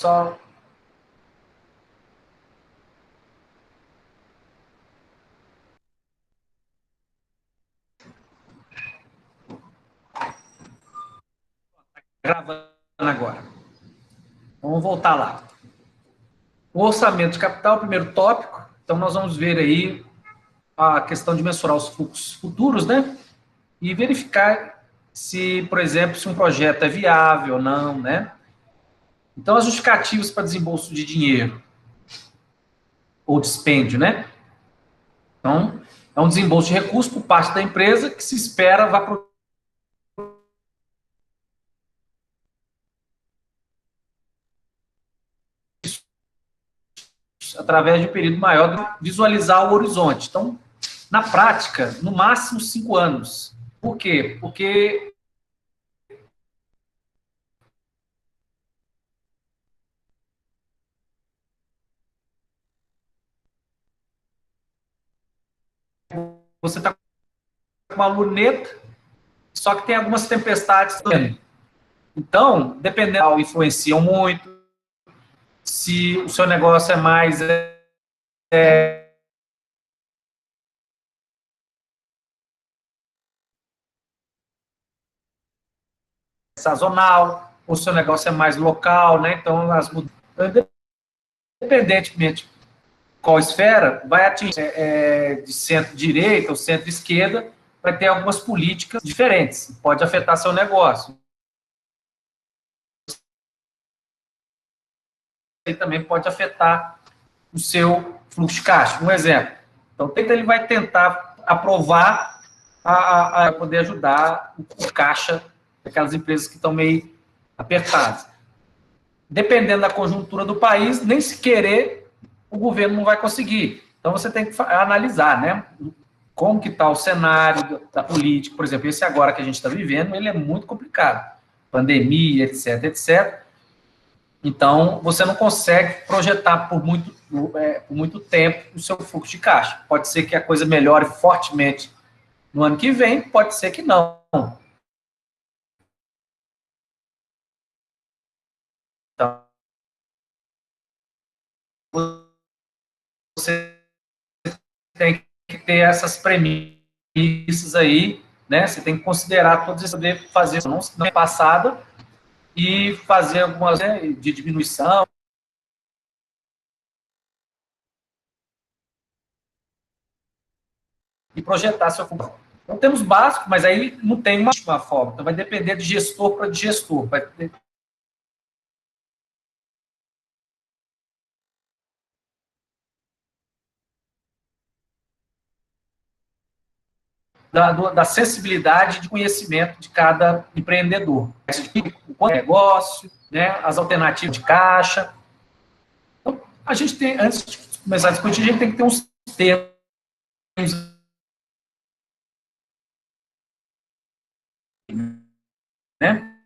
só... Gravando agora. Vamos voltar lá. O orçamento de capital, primeiro tópico. Então, nós vamos ver aí a questão de mensurar os fluxos futuros, né? E verificar se, por exemplo, se um projeto é viável ou não, né? Então, as justificativas para desembolso de dinheiro ou dispêndio, né? Então, é um desembolso de recursos por parte da empresa que se espera vá para através de um período maior de visualizar o horizonte. Então, na prática, no máximo 5 anos. Por quê? Porque você está com uma luneta, só que tem algumas tempestades também. Então, dependendo, influenciam muito. Se o seu negócio é mais sazonal, ou o seu negócio é mais local, né? Então, independentemente de qual esfera, vai atingir de centro-direita ou centro-esquerda, vai ter algumas políticas diferentes. Pode afetar seu negócio. E também pode afetar o seu fluxo de caixa. Um exemplo. Então, ele vai tentar aprovar a poder ajudar o caixa daquelas empresas que estão meio apertadas. Dependendo da conjuntura do país, nem se querer, o governo não vai conseguir. Então, você tem que analisar, né? Como que está o cenário da política. Por exemplo, esse agora que a gente está vivendo, ele é muito complicado. Pandemia, etc, etc. Então, você não consegue projetar por muito tempo o seu fluxo de caixa. Pode ser que a coisa melhore fortemente no ano que vem, pode ser que não. Então, você tem que ter essas premissas aí, né? Você tem que considerar todos esses, poder fazer isso não é passada e fazer algumas, né, de diminuição. E projetar seu fluxo. Então, temos básico, mas aí não tem uma forma. Então, vai depender de gestor para de gestor. Vai ter... da sensibilidade de conhecimento de cada empreendedor. O negócio, né, as alternativas de caixa. Então, a gente tem, antes de começar a discutir, a gente tem que ter uns termos, né?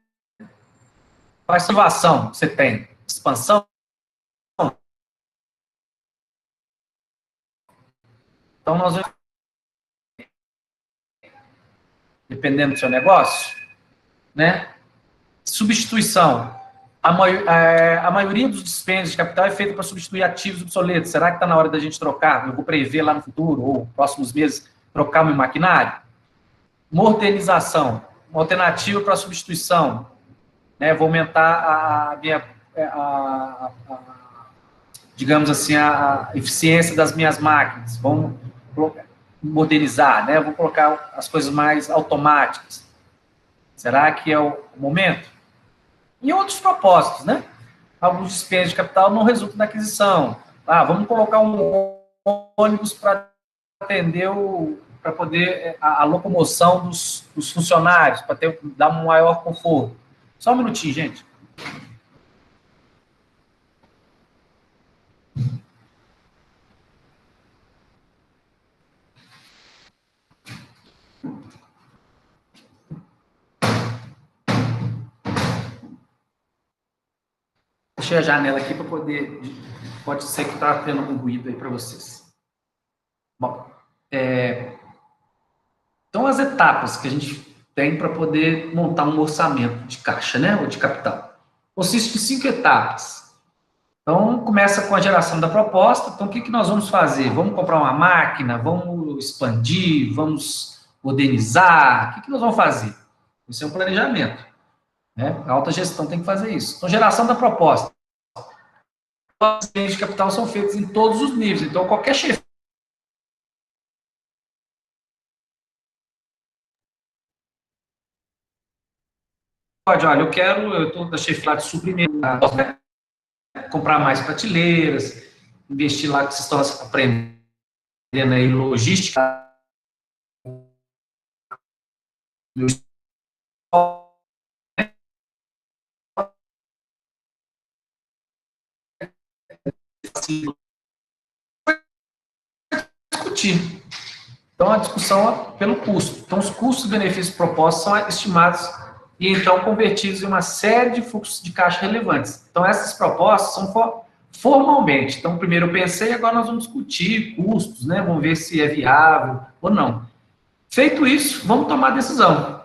Passivação, você tem expansão. Então, nós vamos, dependendo do seu negócio, né? Substituição. A maioria dos dispêndios de capital é feita para substituir ativos obsoletos. Será que está na hora da gente trocar? Eu vou prever lá no futuro, ou próximos meses, trocar meu maquinário? Modernização. Uma alternativa para substituição. Né? Vou aumentar a minha, digamos assim, a eficiência das minhas máquinas. Vamos modernizar, né? Vou colocar as coisas mais automáticas. Será que é o momento? E outros propósitos, né? Alguns dispêndios de capital não resultam da aquisição. Vamos colocar um ônibus para atender para poder a locomoção dos funcionários, para dar um maior conforto. Só um minutinho, gente. Fechei a janela aqui para poder... Pode ser que está tendo um ruído aí para vocês. Bom, então as etapas que a gente tem para poder montar um orçamento de caixa, né, ou de capital. Consiste em 5 etapas. Então, começa com a geração da proposta. Então, o que nós vamos fazer? Vamos comprar uma máquina? Vamos expandir? Vamos modernizar? O que nós vamos fazer? Isso é um planejamento, né? A alta gestão tem que fazer isso. Então, geração da proposta. Os de capital são feitos em todos os níveis. Então, qualquer chefe pode, olha, eu estou da chefe lá de suprimento, né? Comprar mais prateleiras, investir lá que vocês estão aprendendo aí logística, discutir. Então, a discussão é pelo custo. Então, os custos e benefícios propostos são estimados e, então, convertidos em uma série de fluxos de caixa relevantes. Então, essas propostas são formalmente. Então, primeiro eu pensei, agora nós vamos discutir custos, né? Vamos ver se é viável ou não. Feito isso, vamos tomar a decisão.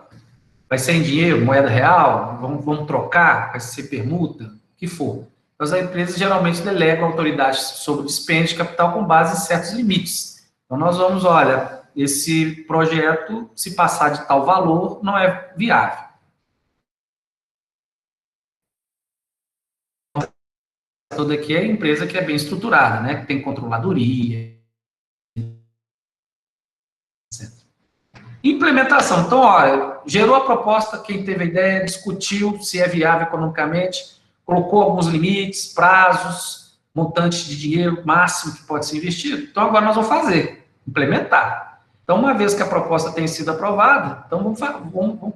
Vai ser em dinheiro, moeda real? Vamos trocar? Vai ser permuta? O que for. Então, as empresas geralmente delegam autoridades sobre o dispêndio de capital com base em certos limites. Então, nós vamos, olha, esse projeto, se passar de tal valor, não é viável. Toda aqui é empresa que é bem estruturada, né? Que tem controladoria, etc. Implementação. Então, olha, gerou a proposta, quem teve a ideia, discutiu se é viável economicamente, colocou alguns limites, prazos, montante de dinheiro máximo que pode ser investido. Então, agora nós vamos fazer, implementar. Então, uma vez que a proposta tenha sido aprovada, então vamos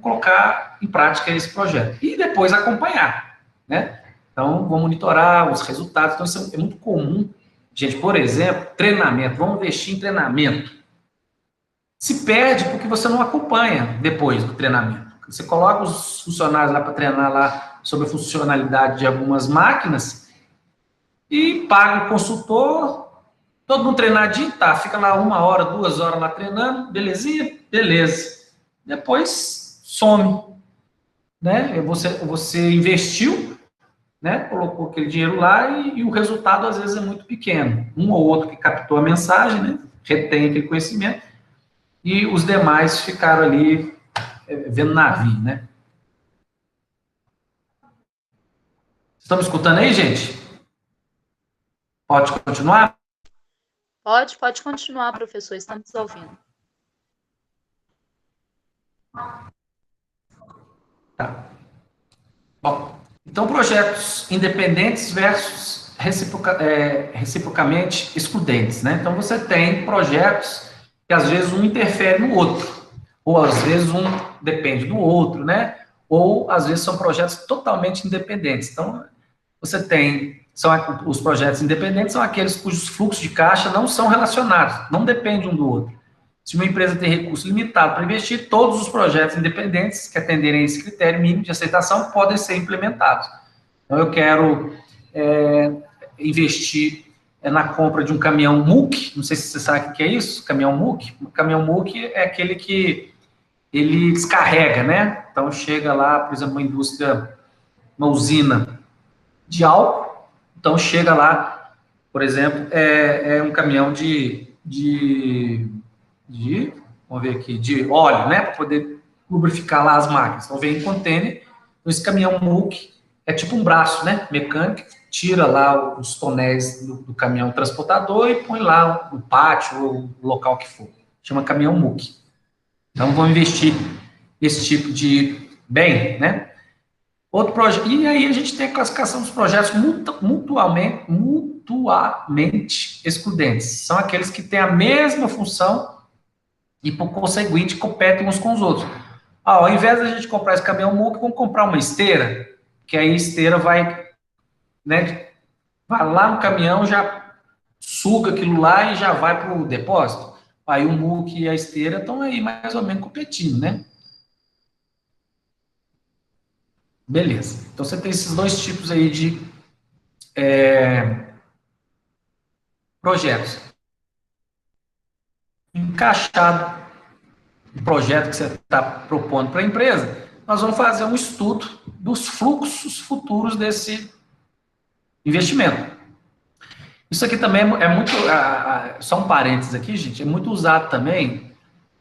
colocar em prática esse projeto. E depois acompanhar, né? Então, vamos monitorar os resultados. Então, isso é muito comum. Gente, por exemplo, treinamento. Vamos investir em treinamento. Se perde porque você não acompanha depois do treinamento. Você coloca os funcionários lá para treinar lá sobre a funcionalidade de algumas máquinas e paga o consultor, todo mundo treinadinho, tá, fica lá 1 hora, 2 horas lá treinando, belezinha? Beleza. Depois some, né? Você investiu, né? Colocou aquele dinheiro lá e o resultado às vezes é muito pequeno. Um ou outro que captou a mensagem, né? Retém aquele conhecimento, e os demais ficaram ali vendo navio, né? Estão me escutando aí, gente? Pode continuar? Pode continuar, professor, estamos ouvindo. Tá. Bom, então projetos independentes versus reciprocamente excludentes, né? Então você tem projetos que às vezes um interfere no outro, ou às vezes um depende do outro, né? Ou às vezes são projetos totalmente independentes. Então você tem, os projetos independentes são aqueles cujos fluxos de caixa não são relacionados, não dependem um do outro. Se uma empresa tem recurso limitado para investir, todos os projetos independentes que atenderem a esse critério mínimo de aceitação podem ser implementados. Então, eu quero investir na compra de um caminhão MUC, não sei se você sabe o que é isso, caminhão MUC. O caminhão MUC é aquele que ele descarrega, né? Então, chega lá, por exemplo, uma indústria, uma usina de álcool, então chega lá, por exemplo, é um caminhão vamos ver aqui, de óleo, né, para poder lubrificar lá as máquinas. Então, vem em container, então esse caminhão MUC é tipo um braço, né, mecânico, tira lá os tonéis do caminhão transportador e põe lá no pátio ou no local que for. Chama caminhão MUC. Então, vamos investir esse tipo de bem, né. Outro projeto, e aí a gente tem a classificação dos projetos mutuamente excludentes. São aqueles que têm a mesma função e, por conseguinte, competem uns com os outros. Ao invés da gente comprar esse caminhão MUC, vamos comprar uma esteira, que aí a esteira vai, né, vai lá no caminhão, já suga aquilo lá e já vai para o depósito. Aí o MUC e a esteira estão aí mais ou menos competindo, né? Beleza. Então, você tem esses dois tipos aí de projetos. Encaixado o projeto que você está propondo para a empresa, nós vamos fazer um estudo dos fluxos futuros desse investimento. Isso aqui também é muito, só um parênteses aqui, gente, é muito usado também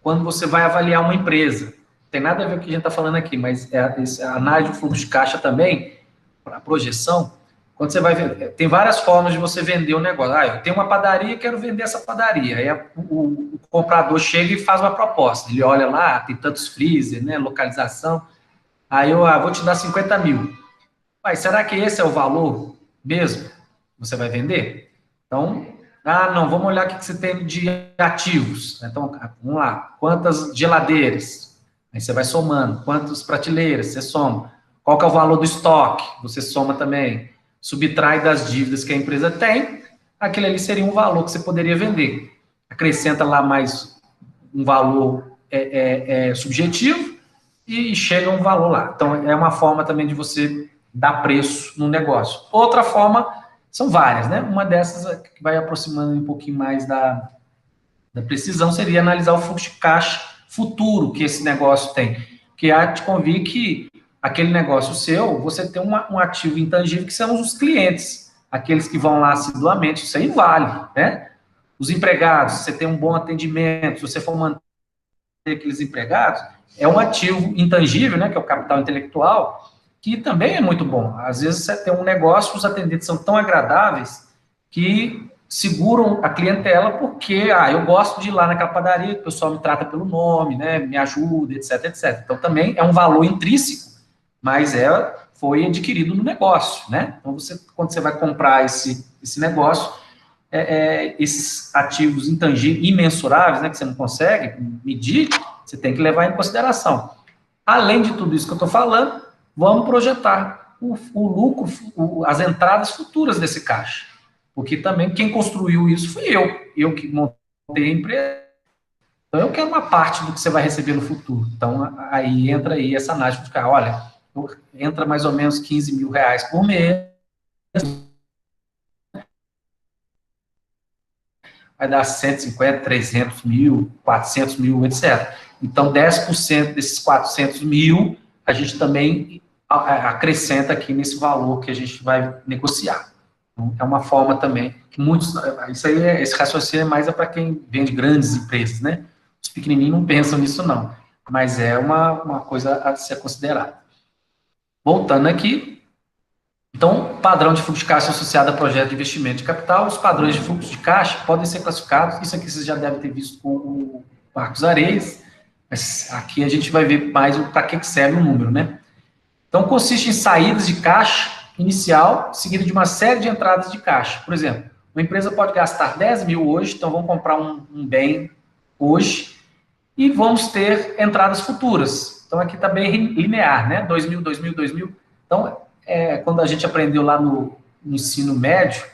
quando você vai avaliar uma empresa. Tem nada a ver com o que a gente está falando aqui, mas a análise do fluxo de caixa também, para projeção, quando você vai ver, tem várias formas de você vender um negócio. Eu tenho uma padaria, quero vender essa padaria. Aí o comprador chega e faz uma proposta. Ele olha lá, tem tantos freezer, né, localização. Aí eu vou te dar 50 mil. Mas será que esse é o valor mesmo que você vai vender? Então, não, vamos olhar o que você tem de ativos. Então, vamos lá, quantas geladeiras? Aí você vai somando. Quantas prateleiras? Você soma. Qual que é o valor do estoque? Você soma também. Subtrai das dívidas que a empresa tem, aquele ali seria um valor que você poderia vender. Acrescenta lá mais um valor subjetivo e chega um valor lá. Então, é uma forma também de você dar preço no negócio. Outra forma, são várias, né? Uma dessas que vai aproximando um pouquinho mais da precisão seria analisar o fluxo de caixa futuro que esse negócio tem. Que há de convir que aquele negócio seu, você tem um ativo intangível que são os clientes, aqueles que vão lá assiduamente, isso aí vale, né? Os empregados, você tem um bom atendimento, se você for manter aqueles empregados, é um ativo intangível, né, que é o capital intelectual, que também é muito bom. Às vezes você tem um negócio, os atendentes são tão agradáveis que seguram a clientela porque, eu gosto de ir lá naquela padaria, o pessoal me trata pelo nome, né, me ajuda, etc, etc. Então, também é um valor intrínseco, mas foi adquirido no negócio, né? Então, quando você vai comprar esse negócio, esses ativos intangíveis, imensuráveis, né, que você não consegue medir, você tem que levar em consideração. Além de tudo isso que eu estou falando, vamos projetar o lucro, as entradas futuras desse caixa. Porque também quem construiu isso fui eu que montei a empresa. Então, eu quero uma parte do que você vai receber no futuro. Então, aí entra aí essa análise de ficar, olha, entra mais ou menos 15 mil reais por mês, vai dar 150, 300 mil, 400 mil, etc. Então, 10% desses 400 mil, a gente também acrescenta aqui nesse valor que a gente vai negociar. Então, é uma forma também que muitos... esse raciocínio é mais para quem vende grandes empresas, né? Os pequenininhos não pensam nisso, não. Mas é uma coisa a ser considerada. Voltando aqui, então, padrão de fluxo de caixa associado a projeto de investimento de capital, os padrões de fluxo de caixa podem ser classificados, isso aqui vocês já devem ter visto com o Marcos Areias, mas aqui a gente vai ver mais para que serve o número, né? Então, consiste em saídas de caixa inicial, seguida de uma série de entradas de caixa. Por exemplo, uma empresa pode gastar 10 mil hoje, então vamos comprar um bem hoje, e vamos ter entradas futuras. Então, aqui está bem linear, né? 2 mil, 2 mil, 2 mil. Então, quando a gente aprendeu lá no ensino médio,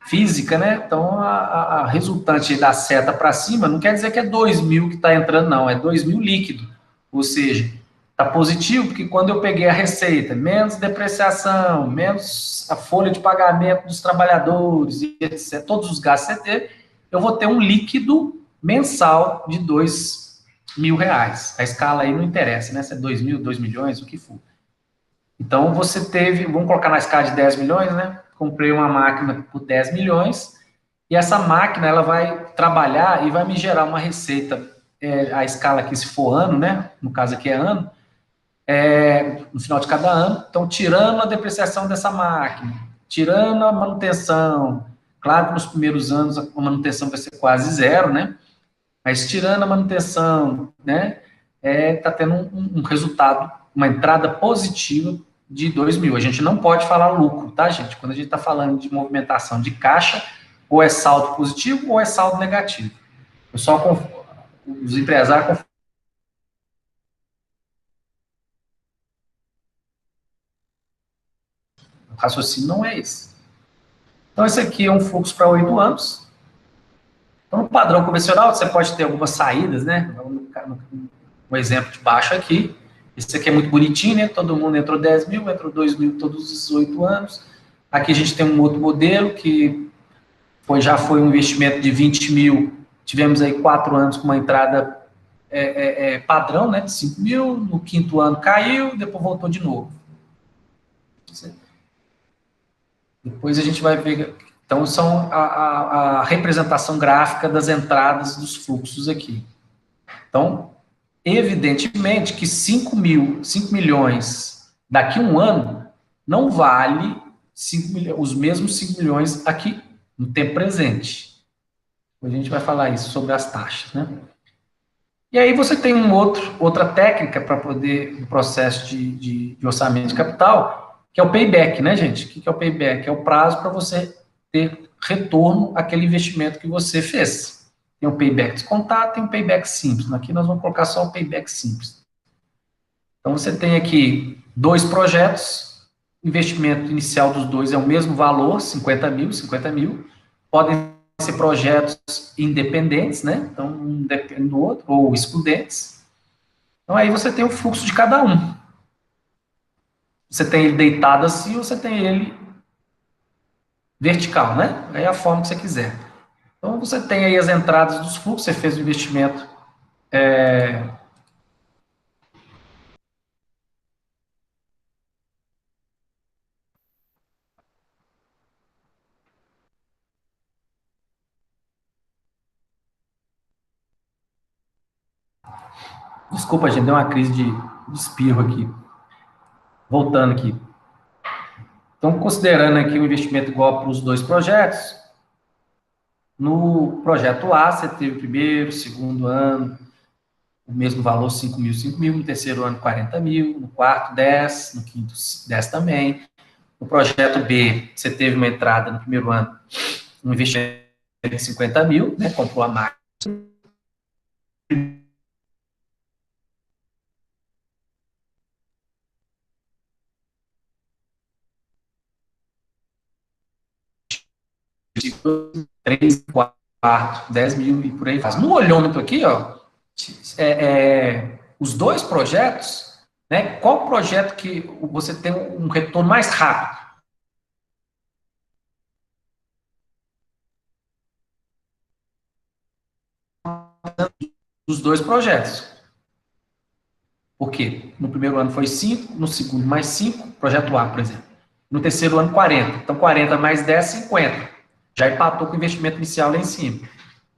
física, né? Então, a resultante da seta para cima não quer dizer que é 2 mil que está entrando, não. É 2 mil líquido. Ou seja, está positivo porque quando eu peguei a receita, menos depreciação, menos a folha de pagamento dos trabalhadores, etc., todos os gastos CT, eu vou ter um líquido mensal de 2 mil reais. A escala aí não interessa, né? Se é 2 mil, 2 milhões, o que for. Então, você teve, vamos colocar na escala de 10 milhões, né? Comprei uma máquina por 10 milhões, e essa máquina, ela vai trabalhar e vai me gerar uma receita, a escala aqui, se for ano, né? No caso aqui é ano, no final de cada ano. Então, tirando a depreciação dessa máquina, tirando a manutenção, claro que nos primeiros anos a manutenção vai ser quase zero, né? Mas tirando a manutenção, né? Tá tendo um resultado, uma entrada positiva de 2 mil. A gente não pode falar lucro, tá, gente? Quando a gente está falando de movimentação de caixa, ou é saldo positivo ou é saldo negativo. Os empresários... O raciocínio não é esse. Então, esse aqui é um fluxo para 8 anos. Então, no padrão convencional, você pode ter algumas saídas, né? Um exemplo de baixo aqui. Esse aqui é muito bonitinho, né? Todo mundo entrou 10 mil, entrou 2 mil todos os 8 anos. Aqui a gente tem um outro modelo que já foi um investimento de 20 mil. Tivemos aí 4 anos com uma entrada padrão, né? De 5 mil. No quinto ano caiu, depois voltou de novo. Depois a gente vai ver Então, são a representação gráfica das entradas dos fluxos aqui. Então, evidentemente que 5 milhões daqui a um ano não vale os mesmos 5 milhões aqui no tempo presente. Hoje a gente vai falar isso sobre as taxas, né? E aí você tem outra técnica para poder, no processo de orçamento de capital, que é o payback, né, gente? O que é o payback? É o prazo para você ter retorno àquele investimento que você fez. Tem o payback descontado, tem o payback simples. Aqui nós vamos colocar só o payback simples. Então você tem aqui 2 projetos, o investimento inicial dos 2 é o mesmo valor, 50 mil. Podem ser projetos independentes, né? Então, um depende do outro, ou excludentes. Então, aí você tem o fluxo de cada um. Você tem ele deitado assim, ou você tem ele vertical, né? Aí é a forma que você quiser. Então, você tem aí as entradas dos fluxos, você fez o investimento. Desculpa, gente, deu uma crise de espirro aqui. Voltando aqui. Então, considerando aqui o investimento igual para os 2 projetos, no projeto A, você teve o primeiro, segundo ano, o mesmo valor, 5 mil, no terceiro ano, 40 mil, no quarto, 10, no quinto, 10 também. No projeto B, você teve uma entrada no primeiro ano, um investimento de 50 mil, né, comprou a máquina. Três, quatro, 10 mil e por aí faz. No olhômetro aqui, ó, os 2 projetos, né, qual projeto que você tem um retorno mais rápido? Dos 2 projetos. Por quê? No primeiro ano foi 5, no segundo mais 5, projeto A, por exemplo. No terceiro ano, 40. Então, 40 mais 10, 50. Já empatou com o investimento inicial lá em cima.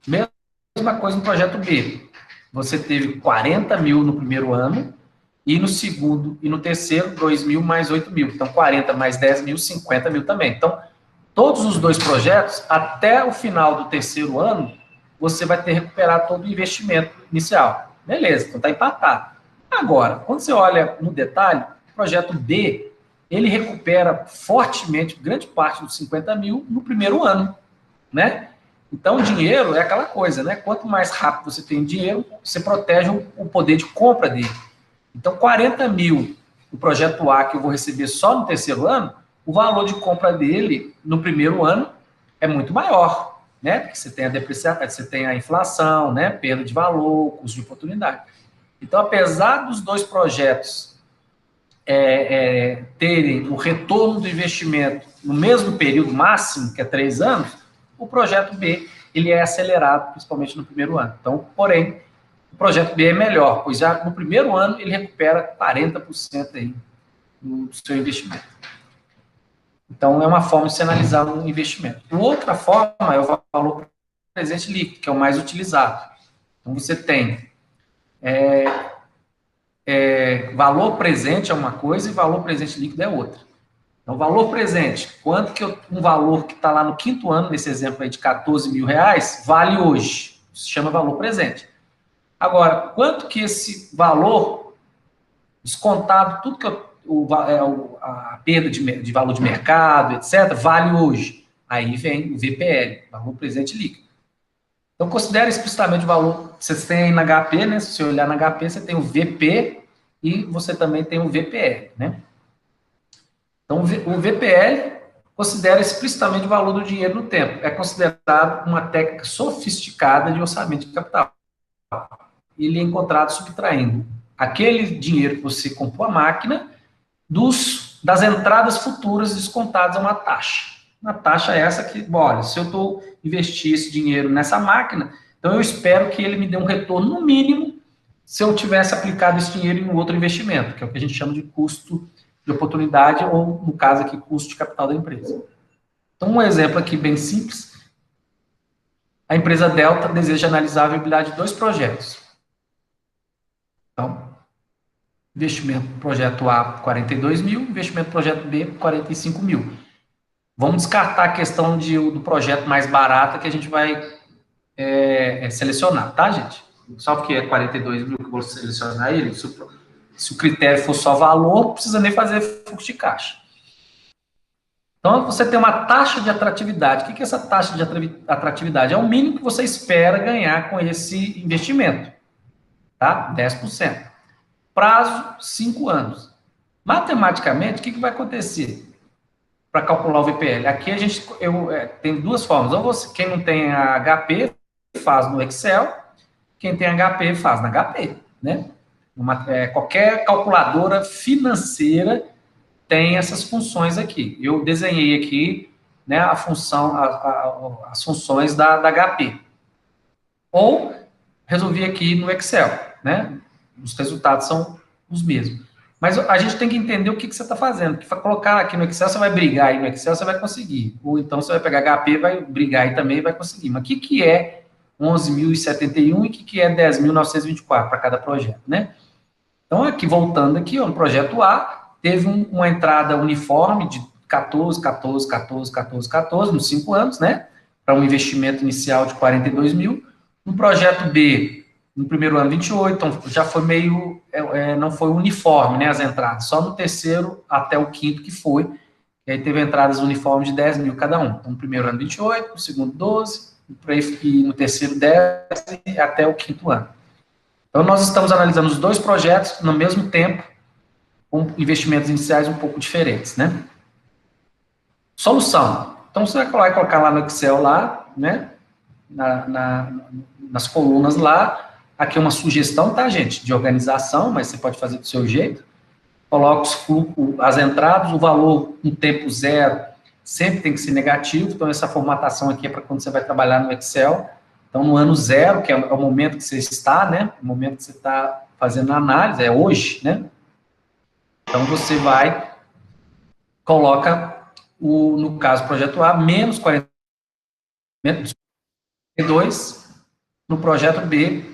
Mesma coisa no projeto B. Você teve 40 mil no primeiro ano, e no segundo e no terceiro, 2 mil mais 8 mil. Então, 40 mais 10 mil, 50 mil também. Então, todos os 2 projetos, até o final do terceiro ano, você vai ter recuperado todo o investimento inicial. Beleza, então está empatado. Agora, quando você olha no detalhe, o projeto B, ele recupera fortemente grande parte dos 50 mil no primeiro ano, né? Então, o dinheiro é aquela coisa, né? Quanto mais rápido você tem dinheiro, você protege o poder de compra dele. Então, 40 mil, o projeto A, que eu vou receber só no terceiro ano, o valor de compra dele no primeiro ano é muito maior, né? Porque você tem a depreciação, você tem a inflação, né? Perda de valor, custo de oportunidade. Então, apesar dos 2 projetos terem o retorno do investimento no mesmo período máximo, que é 3 anos, o projeto B ele é acelerado, principalmente no primeiro ano. Então, porém, o projeto B é melhor, pois já no primeiro ano ele recupera 40% aí do seu investimento. Então, é uma forma de se analisar um investimento. Outra forma é o valor presente líquido, que é o mais utilizado. Então, você tem valor presente é uma coisa e valor presente líquido é outra. Então, valor presente, quanto que um valor que está lá no quinto ano, nesse exemplo aí de 14 mil reais, vale hoje? Isso se chama valor presente. Agora, quanto que esse valor, descontado tudo que a perda de valor de mercado, etc., vale hoje? Aí vem o VPL, valor presente líquido. Então, considere explicitamente o valor. Vocês têm aí na HP, né? Se você olhar na HP, você tem o VP e você também tem o VPL, né? Então, o VPL considera explicitamente o valor do dinheiro no tempo. É considerado uma técnica sofisticada de orçamento de capital. Ele é encontrado subtraindo aquele dinheiro que você comprou a máquina das entradas futuras descontadas a uma taxa. Uma taxa é essa que, olha, se eu estou investir esse dinheiro nessa máquina, então eu espero que ele me dê um retorno no mínimo se eu tivesse aplicado esse dinheiro em um outro investimento, que é o que a gente chama de custo de oportunidade, ou, no caso aqui, custo de capital da empresa. Então, um exemplo aqui bem simples. A empresa Delta deseja analisar a viabilidade de 2 projetos. Então, investimento projeto A, 42 mil, investimento projeto B, 45 mil. Vamos descartar a questão do projeto mais barato que a gente vai selecionar, tá, gente? Só porque é 42 mil que eu vou selecionar ele, se o critério for só valor, não precisa nem fazer fluxo de caixa. Então, você tem uma taxa de atratividade. O que é essa taxa de atratividade? É o mínimo que você espera ganhar com esse investimento, tá? 10%. Prazo, 5 anos. Matematicamente, o que vai acontecer para calcular o VPL? Aqui tem 2 formas. Ou quem não tem a HP faz no Excel, quem tem HP faz na HP, né? Qualquer calculadora financeira tem essas funções aqui. Eu desenhei aqui, né, a função, as funções da HP. Ou resolvi aqui no Excel, né? Os resultados são os mesmos. Mas a gente tem que entender o que você está fazendo. Porque colocar aqui no Excel, você vai brigar aí no Excel, você vai conseguir. Ou então você vai pegar HP, vai brigar aí também e vai conseguir. Mas o que é 11.071 e o que é 10.924 para cada projeto, né? Então, aqui, voltando aqui, ó, no projeto A, teve uma entrada uniforme de 14, 14, 14, 14, 14, nos 5 anos, né? Para um investimento inicial de 42 mil. No projeto B, no primeiro ano, 28, então já foi meio, não foi uniforme, né, as entradas, só no terceiro até o quinto que foi, e aí teve entradas uniformes de 10 mil cada um. Então, no primeiro ano, 28, no segundo, 12, e no terceiro, 10, e até o quinto ano. Então, nós estamos analisando os 2 projetos no mesmo tempo, com investimentos iniciais um pouco diferentes, né? Solução. Então, você vai colocar lá no Excel, lá, né? Nas colunas lá. Aqui é uma sugestão, tá, gente? De organização, mas você pode fazer do seu jeito. Coloca os fluxos, as entradas, o valor em tempo zero sempre tem que ser negativo. Então, essa formatação aqui é para quando você vai trabalhar no Excel. Então, no ano zero, que é o momento que você está, né? O momento que você está fazendo a análise, é hoje, né? Então, você coloca, no caso, projeto A, menos 42, no projeto B,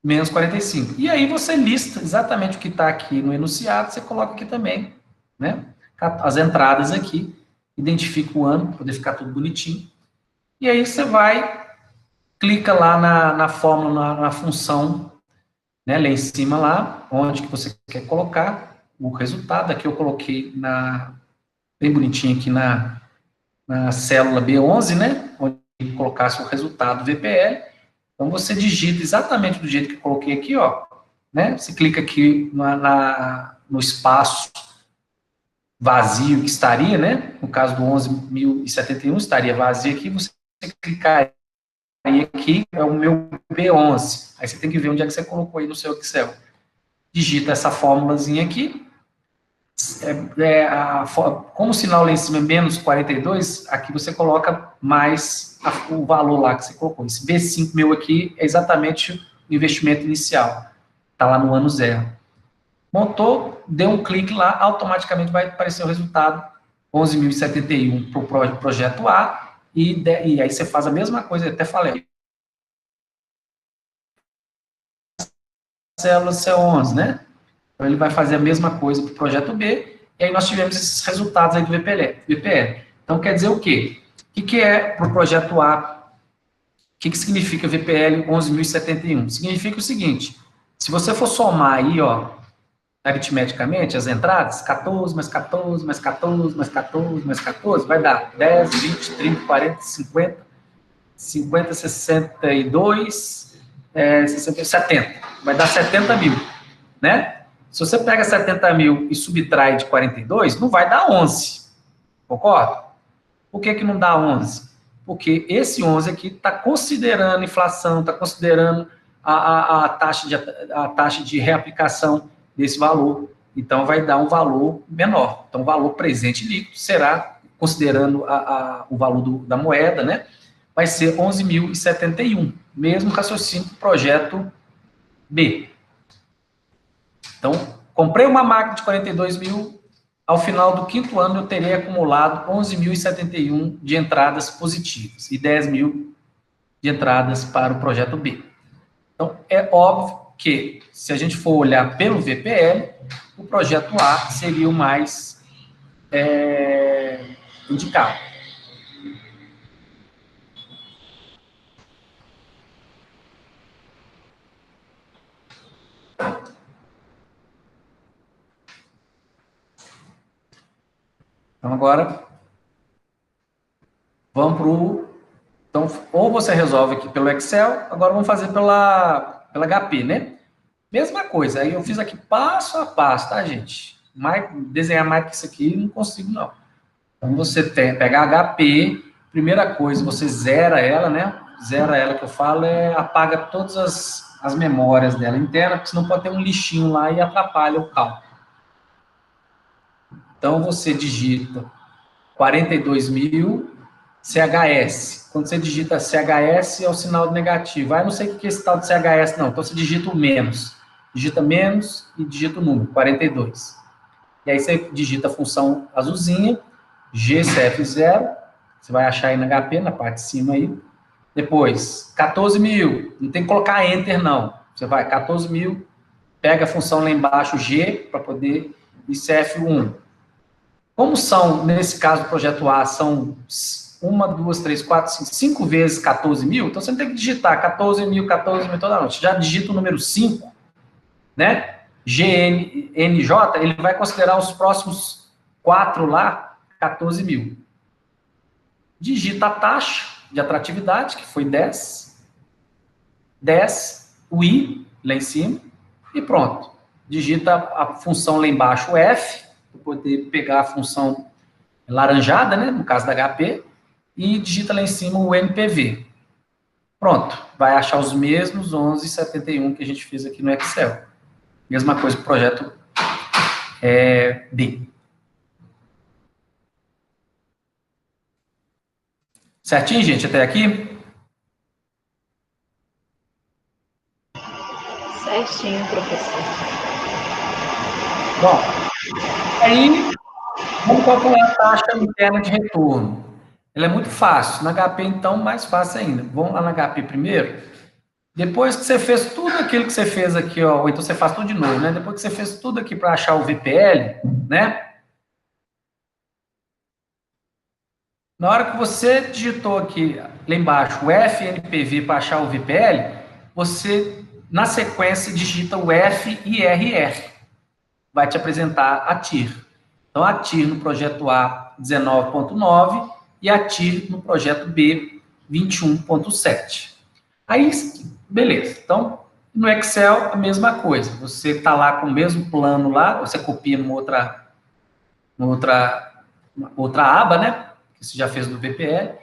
menos 45. E aí você lista exatamente o que está aqui no enunciado, você coloca aqui também, né? As entradas aqui, identifica o ano, para poder ficar tudo bonitinho. E aí você clica lá na fórmula, na função, né, lá em cima, lá, onde que você quer colocar o resultado. Aqui eu coloquei bem bonitinho aqui na célula B11, né, onde colocasse o resultado VPL. Então, você digita exatamente do jeito que eu coloquei aqui, ó, né, você clica aqui no espaço vazio que estaria, né, no caso do 11.071, estaria vazio aqui, você clicaria aqui, é o meu B11, aí você tem que ver onde é que você colocou aí no seu Excel. Digita essa fórmulazinha aqui, como o sinal lá em cima é menos 42, aqui você coloca mais o valor lá que você colocou. Esse B5 meu aqui é exatamente o investimento inicial. Está lá no ano zero. Montou, deu um clique lá, automaticamente vai aparecer o resultado, 11.071 para o projeto A, e aí você faz a mesma coisa, eu até falei. Célula C11, né? Então, ele vai fazer a mesma coisa para o projeto B, e aí nós tivemos esses resultados aí do VPL. Então, quer dizer o quê? O que é para o projeto A? O que significa VPL 11.071? Significa o seguinte, se você for somar aí, ó, aritmeticamente, as entradas, 14, mais 14, mais 14, mais 14, mais 14, vai dar 10, 20, 30, 40, 50, 50, 62, 60, 70. Vai dar 70 mil, né? Se você pega 70 mil e subtrai de 42, não vai dar 11. Concorda? Por que não dá 11? Porque esse 11 aqui está considerando inflação, está considerando a taxa de reaplicação desse valor. Então, vai dar um valor menor. Então, o valor presente líquido será, considerando o valor da moeda, né? Vai ser 11.071. Mesmo raciocínio do projeto B. Então, comprei uma máquina de 42 mil, ao final do 5º ano eu terei acumulado 11.071 de entradas positivas e 10.000 de entradas para o projeto B. Então, é óbvio que, se a gente for olhar pelo VPL, o projeto A seria o mais indicado. Então, agora, vamos para o... Então, ou você resolve aqui pelo Excel, agora vamos fazer pela HP, né? Mesma coisa, aí eu fiz aqui passo a passo, tá, gente? Desenhar mais que isso aqui, não consigo, não. Então, você pega a HP, primeira coisa, você zera ela, né? Zera ela, que eu falo, apaga todas as memórias dela interna, porque senão pode ter um lixinho lá e atrapalha o cálculo. Então, você digita 42.000 CHS. Quando você digita CHS, é o sinal negativo. Ah, eu não sei o que é esse tal de CHS, não. Então, você digita o menos. Digita menos e digita o número, 42. E aí, você digita a função azulzinha, GCF0, você vai achar aí na HP, na parte de cima aí. Depois, 14.000, não tem que colocar Enter, não. Você vai, 14.000, pega a função lá embaixo, G, para poder, e CF1. Como são, nesse caso do projeto A, são 1, 2, 3, 4, 5 vezes 14.000, então você não tem que digitar 14.000 toda noite. Já digita o número 5, né? GNJ, ele vai considerar os próximos 4 lá, 14.000. Digita a taxa de atratividade, que foi 10, o I lá em cima, e pronto. Digita a função lá embaixo, o F, para poder pegar a função laranjada, né, no caso da HP, e digita lá em cima o NPV. Pronto, vai achar os mesmos 11,71 que a gente fez aqui no Excel. Mesma coisa para o projeto D. Certinho, gente, até aqui? Certinho, professor. Bom, aí vamos calcular a taxa interna de retorno. Ela é muito fácil. Na HP, então, mais fácil ainda. Vamos lá na HP primeiro. Depois que você fez tudo aquilo que você fez aqui, ó, ou então você faz tudo de novo, né? Depois que você fez tudo aqui para achar o VPL, né? Na hora que você digitou aqui, lá embaixo, o FNPV para achar o VPL, você, na sequência, digita o FIRR. Vai te apresentar a TIR. Então, a TIR no projeto A, 19.9, e a TIR no projeto B, 21.7. Aí, beleza. Então, no Excel, a mesma coisa. Você está lá com o mesmo plano lá, você copia numa outra aba, né? Que você já fez do VPL.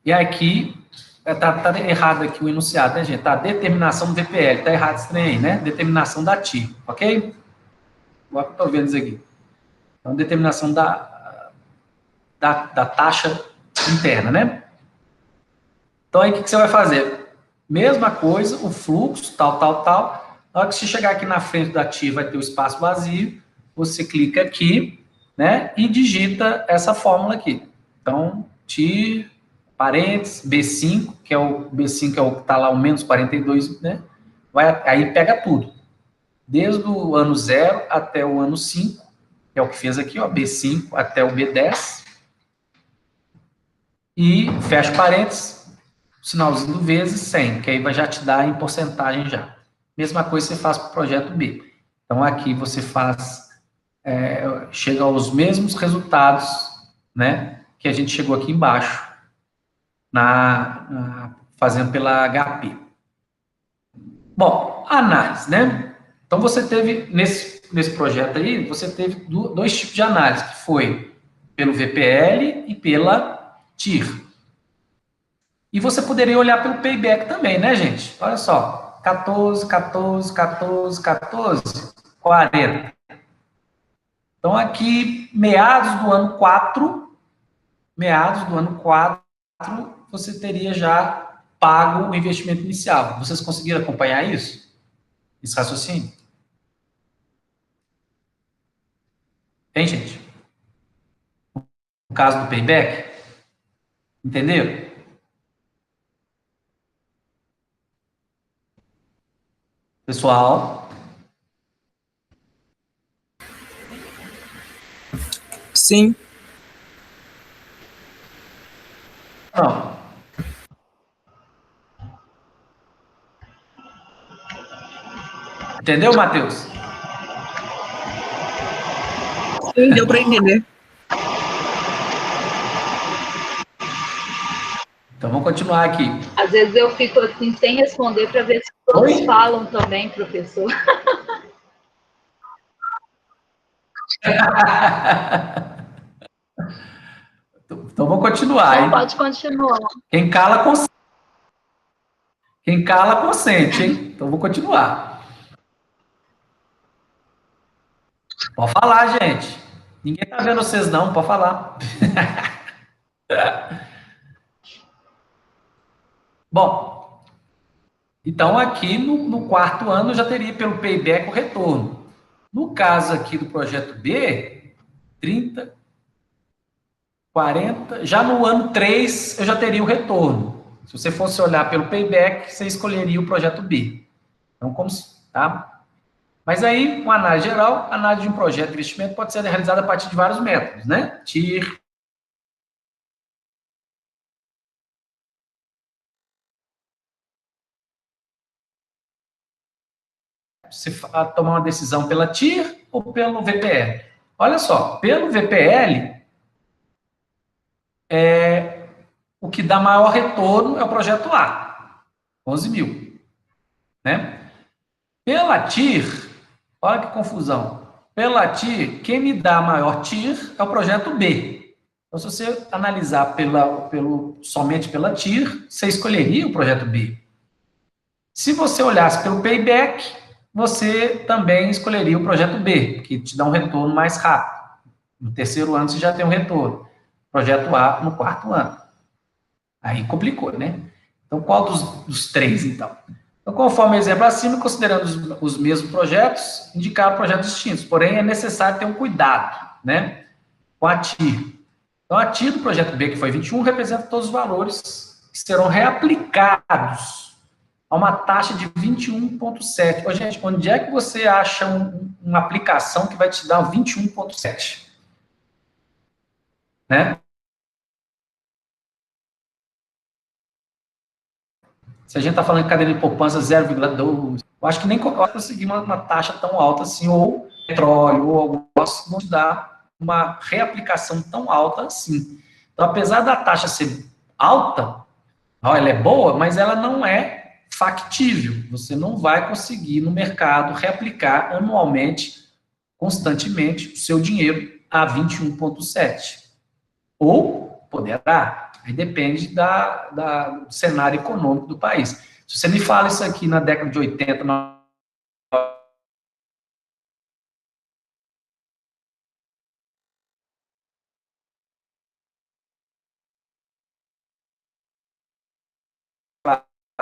E aqui, tá errado aqui o enunciado, né, gente? Tá, determinação do VPL. Tá errado esse trem aí, né? Determinação da TIR, ok? Agora que eu estou vendo isso aqui. Então, determinação da taxa interna, né? Então, aí, o que você vai fazer? Mesma coisa, o fluxo, tal. Na hora que você chegar aqui na frente da TIR, vai ter o espaço vazio, você clica aqui, né, e digita essa fórmula aqui. Então, TIR, parênteses, B5, que é o B5 é o que está lá, o menos 42, né? Aí pega tudo. Desde o ano 0 até o ano 5, que é o que fez aqui, ó, B5 até o B10. E fecha parênteses, sinalzinho do vezes 100, que aí vai já te dar em porcentagem já. Mesma coisa você faz para o projeto B. Então, aqui você faz, chega aos mesmos resultados, né, que a gente chegou aqui embaixo, fazendo pela HP. Bom, análise, né? Então, você teve, nesse projeto aí, você teve dois tipos de análise, que foi pelo VPL e pela TIR. E você poderia olhar pelo payback também, né, gente? Olha só, 14, 40. Então, aqui, meados do ano 4, você teria já pago o investimento inicial. Vocês conseguiram acompanhar isso? Esse raciocínio? Tem, gente? caso do payback? Entendeu? Pessoal? Sim. Não. Entendeu, Matheus? Sim, deu para entender. Então, vamos continuar aqui. Às vezes eu fico assim, sem responder, para ver se todos Oi? falam também, professor. Então, vamos continuar, Não, hein? pode continuar. Quem cala, consente. Quem cala, consente, hein? Então, vou continuar. Pode falar, gente. Ninguém tá vendo vocês, não. Pode falar. Bom, então aqui no quarto ano eu já teria pelo payback o retorno. No caso aqui do projeto B, 30, 40, já no ano 3 eu já teria o retorno. Se você fosse olhar pelo payback, você escolheria o projeto B. Então, como, tá? Mas aí, uma análise geral, a análise de um projeto de investimento pode ser realizada a partir de vários métodos, né? TIR, você tomar uma decisão pela TIR ou pelo VPL. Olha só, pelo VPL, o que dá maior retorno é o projeto A, 11 mil. Né? Pela TIR, olha que confusão. Pela TIR, quem me dá maior TIR é o projeto B. Então, se você analisar somente pela TIR, você escolheria o projeto B. Se você olhasse pelo payback, você também escolheria o projeto B, que te dá um retorno mais rápido. No terceiro ano, você já tem um retorno. Projeto A no quarto ano. Aí complicou, né? Então, qual dos três, então? Então, conforme o exemplo acima, considerando os mesmos projetos, indicar projetos distintos. Porém, é necessário ter um cuidado, né? Com a TIR. Então, a TIR do projeto B, que foi 21, representa todos os valores que serão reaplicados a uma taxa de 21,7. Ô, gente, onde é que você acha uma aplicação que vai te dar 21,7? Né? Se a gente está falando de cadeia de poupança 0,2, eu acho que nem vai conseguir uma taxa tão alta assim, ou petróleo, ou algo assim, não dá uma reaplicação tão alta assim. Então, apesar da taxa ser alta, ela é boa, mas ela não é factível. Você não vai conseguir no mercado reaplicar anualmente, constantemente, o seu dinheiro a 21,7. Ou poderá. Aí depende do cenário econômico do país. Se você me fala isso aqui na década de 80, na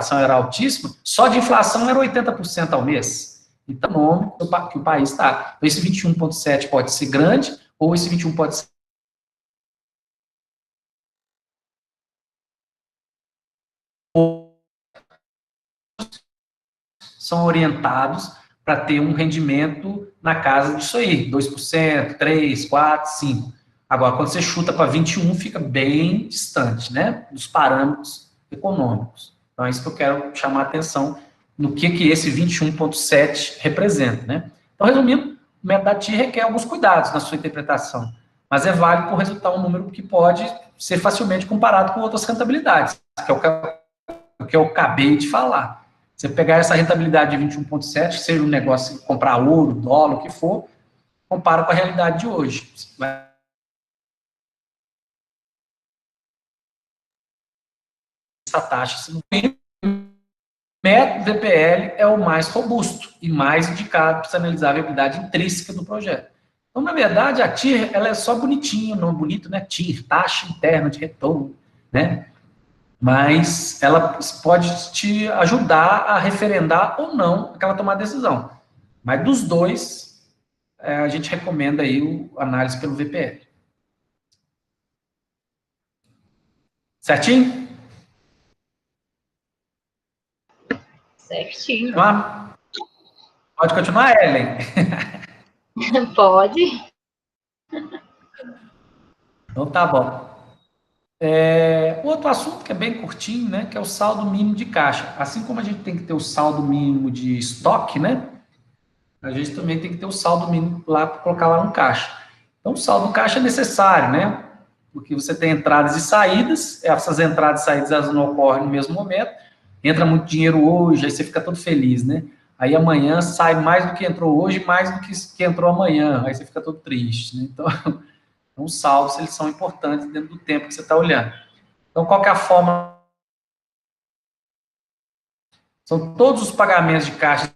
inflação era altíssima, só de inflação era 80% ao mês. Então, o nome que o país está. Então, esse 21,7 pode ser grande, ou esse 21 pode ser são orientados para ter um rendimento na casa disso aí, 2%, 3%, 4%, 5%. Agora, quando você chuta para 21, fica bem distante, né, dos parâmetros econômicos. Então, é isso que eu quero chamar a atenção no que esse 21,7 representa, né. Então, resumindo, o método da TIR requer alguns cuidados na sua interpretação, mas é válido por resultar um número que pode ser facilmente comparado com outras rentabilidades, que é o que eu acabei de falar. Você pegar essa rentabilidade de 21,7, seja um negócio comprar ouro, dólar, o que for, compara com a realidade de hoje. Essa taxa, se não tem, o método VPL é o mais robusto e mais indicado para se analisar a viabilidade intrínseca do projeto. Então, na verdade, a TIR, ela é só bonitinha, não bonito, né? TIR, taxa interna de retorno, né? Mas ela pode te ajudar a referendar ou não aquela tomada de decisão. Mas dos dois, a gente recomenda aí a análise pelo VPL. Certinho? Certinho. Pode continuar, Ellen? Pode. Então tá bom. Outro assunto que é bem curtinho, né, que é o saldo mínimo de caixa. Assim como a gente tem que ter o saldo mínimo de estoque, né, a gente também tem que ter o saldo mínimo lá para colocar lá no caixa. Então, o saldo caixa é necessário, né, porque você tem entradas e saídas, essas entradas e saídas elas não ocorrem no mesmo momento, entra muito dinheiro hoje, aí você fica todo feliz, né, aí amanhã sai mais do que entrou hoje, mais do que entrou amanhã, aí você fica todo triste, né, então os saldos, eles são importantes dentro do tempo que você está olhando. Então, qual que é a forma? São todos os pagamentos de caixa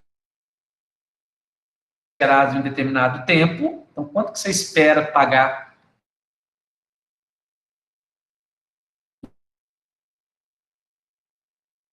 esperados em um determinado tempo. Então, quanto que você espera pagar?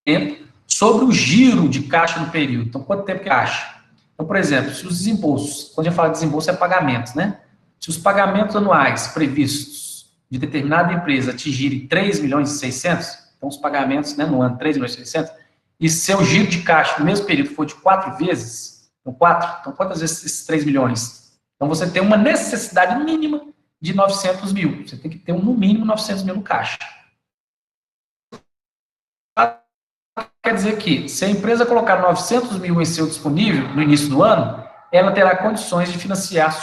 Tempo sobre o giro de caixa no período. Então, quanto tempo que caixa? Então, por exemplo, se os desembolsos, quando a gente fala de desembolso, é pagamentos, né? Se os pagamentos anuais previstos de determinada empresa atingirem 3 milhões e 600, então os pagamentos, né, no ano 3 milhões e 600, e seu giro de caixa no mesmo período for de 4 vezes, então 4, então quantas vezes esses 3 milhões? Então você tem uma necessidade mínima de 900 mil, você tem que ter no mínimo 900 mil no caixa. Quer dizer que, se a empresa colocar 900 mil em seu disponível no início do ano, ela terá condições de financiar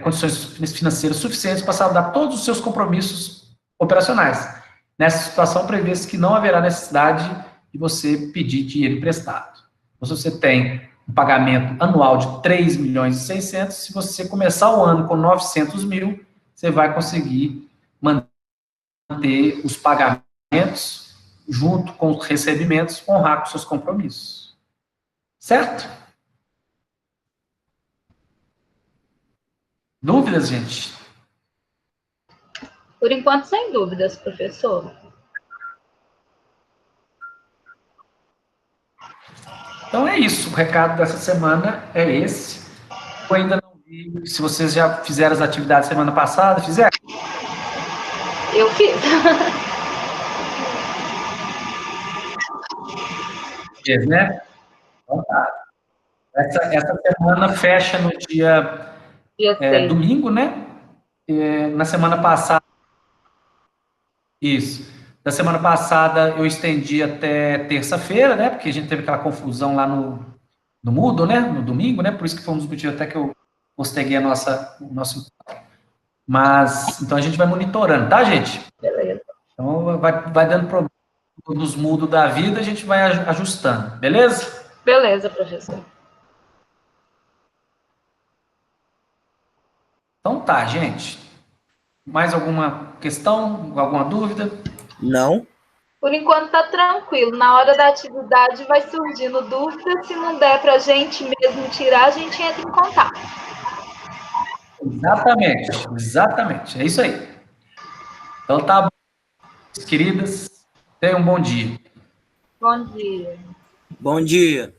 condições financeiras suficientes para saldar todos os seus compromissos operacionais. Nessa situação, prevê-se que não haverá necessidade de você pedir dinheiro emprestado. Então, se você tem um pagamento anual de 3 milhões e 600, se você começar o ano com 900 mil, você vai conseguir manter os pagamentos junto com os recebimentos, honrar com seus compromissos. Certo? Dúvidas, gente? Por enquanto, sem dúvidas, professor. Então é isso. O recado dessa semana é esse. Eu ainda não vi se vocês já fizeram as atividades semana passada. Fizeram? Eu fiz. Fez, né? Então tá. Essa semana fecha no dia Dia 6. domingo, né? Na semana passada. Isso. Da semana passada eu estendi até terça-feira, né? Porque a gente teve aquela confusão lá no Moodle, né? No domingo, né? Por isso que foi um dos motivos até que eu posterguei o nosso. Mas, então a gente vai monitorando, tá, gente? Beleza. Então vai dando problema nos Moodle da vida, a gente vai ajustando, beleza? Beleza, professor. Então tá, gente. Mais alguma questão, alguma dúvida? Não. Por enquanto tá tranquilo. Na hora da atividade vai surgindo dúvida. Se não der para a gente mesmo tirar, a gente entra em contato. Exatamente, exatamente. É isso aí. Então tá bom, queridas. Tenham um bom dia. Bom dia. Bom dia.